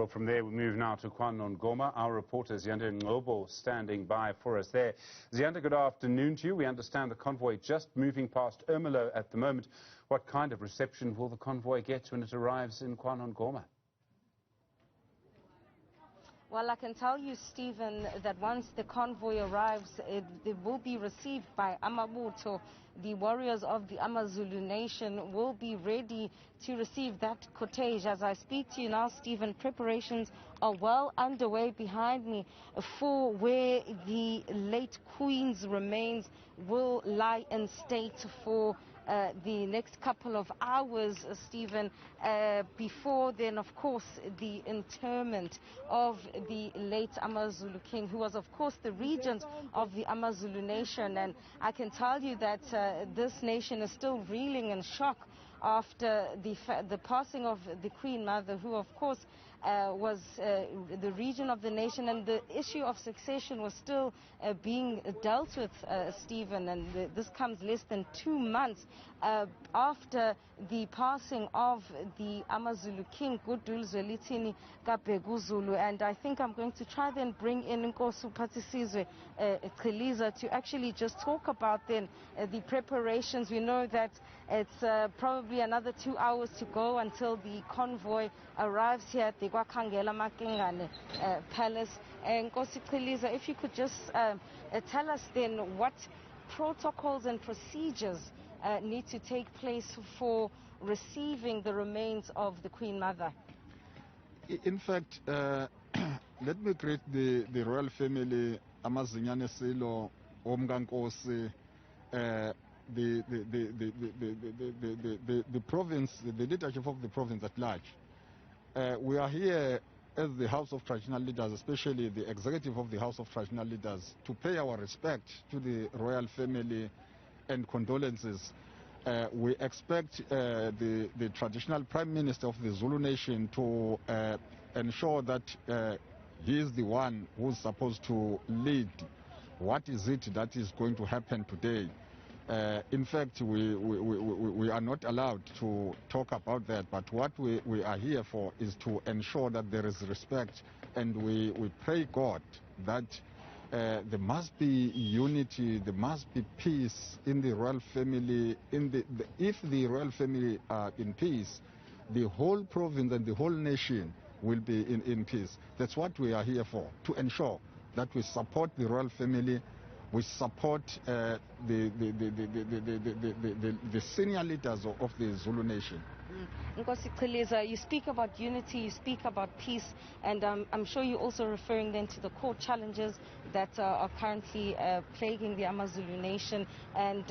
Well, from there we move now to KwaNongoma. Our reporter Ziyanda Ngcobo standing by for us there. Ziyanda, good afternoon to you. We understand the convoy just moving past Ermelo at the moment. What kind of reception will the convoy get when it arrives in KwaNongoma? Well, I can tell you, Stephen, that once the convoy arrives, it will be received by Amabuto. The warriors of the Amazulu nation will be ready to receive that cortege. As I speak to you now, Stephen, preparations are well underway behind me for where the late Queen's remains will lie in state for the next couple of hours, Stephen, before then, of course, the interment of the late Amazulu king, who was, of course, the regent of the Amazulu nation. And I can tell you that this nation is still reeling in shock after the passing of the Queen Mother, who, of course, was the regent of the nation, and the issue of succession was still being dealt with, Stephen, and this comes less than 2 months after the passing of the Amazulu king, Gudul Zwelithini Kabheka Zulu. And I think I'm going to try then bring in Nkosi Pathisizwe Chiliza to actually just talk about then the preparations. We know that it's probably another 2 hours to go until the convoy arrives here at the KwaKhangela Makengane Palace. And Nkosi Chiliza, if you could just tell us then what protocols and procedures need to take place for receiving the remains of the Queen Mother. In fact, let me greet the royal family, Amazinyane Silo, Omgankosi, the province, the leadership of the province at large. We are here as the House of Traditional Leaders, especially the executive of the House of Traditional Leaders, to pay our respect to the royal family and condolences. We expect the traditional Prime Minister of the Zulu Nation to ensure that he is the one who's supposed to lead. What is it that is going to happen today? In fact, we are not allowed to talk about that, but what we are here for is to ensure that there is respect, and we pray God that there must be unity, there must be peace in the royal family. If the royal family are in peace, the whole province and the whole nation will be in peace. That's what we are here for, to ensure that we support the royal family, we support the senior leaders of the Zulu nation. Nkosi Chiliza, you speak about unity, you speak about peace, and I'm sure you're also referring then to the court challenges that are currently plaguing the Amazulu nation. And,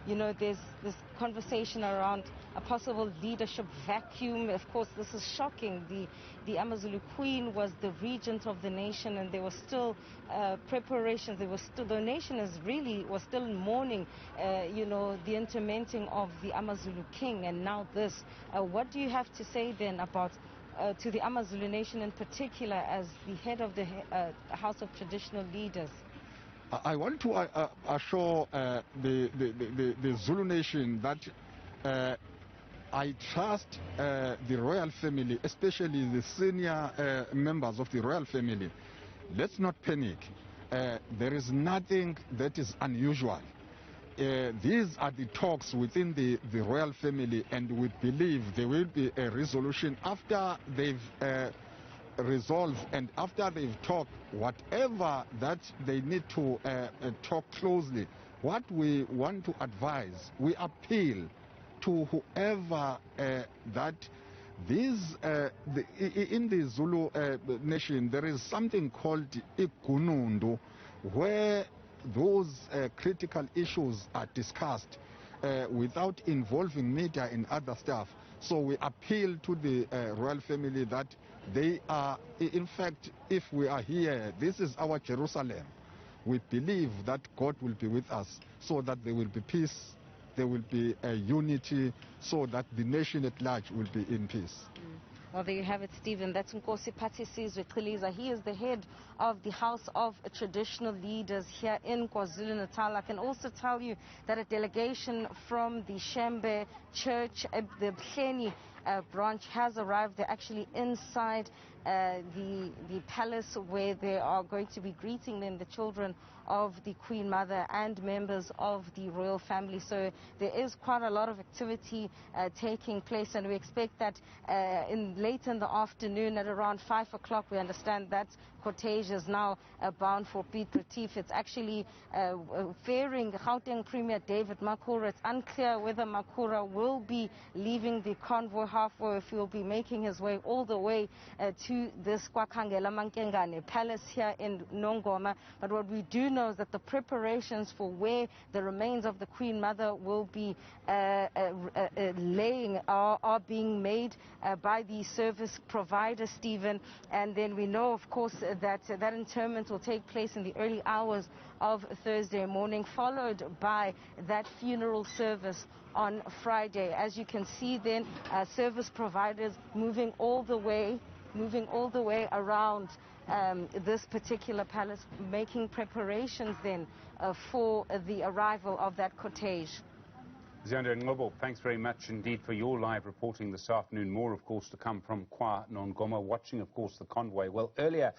you know, there's this conversation around a possible leadership vacuum. Of course, this is shocking. The Amazulu Queen was the regent of the nation, and there were still preparations. The nation was still in mourning, you know, the intermenting of the Amazulu king, and now this. What do you have to say then about to the Amazulu nation in particular as the head of the House of Traditional Leaders? I want to assure the Zulu nation that I trust the royal family, especially the senior members of the royal family. Let's not panic. There is nothing that is unusual. These are the talks within the royal family, and we believe there will be a resolution after they've resolved and after they've talked whatever that they need to talk closely. What we want to advise, we appeal to whoever that these in the Zulu nation there is something called Igunundu, where those critical issues are discussed without involving media and other stuff. So we appeal to the royal family that they are, in fact, if we are here, this is our Jerusalem. We believe that God will be with us, so that there will be peace, there will be a unity, so that the nation at large will be in peace. Well, there you have it, Stephen. That's Nkosi Pathisizwe Chiliza. He is the head of the House of Traditional Leaders here in KwaZulu-Natal. I can also tell you that a delegation from the Shembe Church, the Bhleni branch has arrived. They're actually inside the palace, where they are going to be greeting then the children of the Queen Mother and members of the royal family. So there is quite a lot of activity taking place, and we expect that late in the afternoon at around 5 o'clock, we understand that cortege is now bound for Piet Retief. It's actually faring Gauteng Premier David Makhura. It's unclear whether Makhura will be leaving the convoy halfway, or if he will be making his way all the way to this KwaKhangela Mankengane Palace here in Nongoma. But what we do know is that the preparations for where the remains of the Queen Mother will be laying are being made by the service provider, Stephen. And then we know, of course, that interment will take place in the early hours of Thursday morning, followed by that funeral service on Friday. As you can see then, service providers moving all the way around this particular palace, making preparations then for the arrival of that cortege. Ziyanda Ngcobo, thanks very much indeed for your live reporting this afternoon. More, of course, to come from KwaNongoma, watching, of course, the convoy. Well, earlier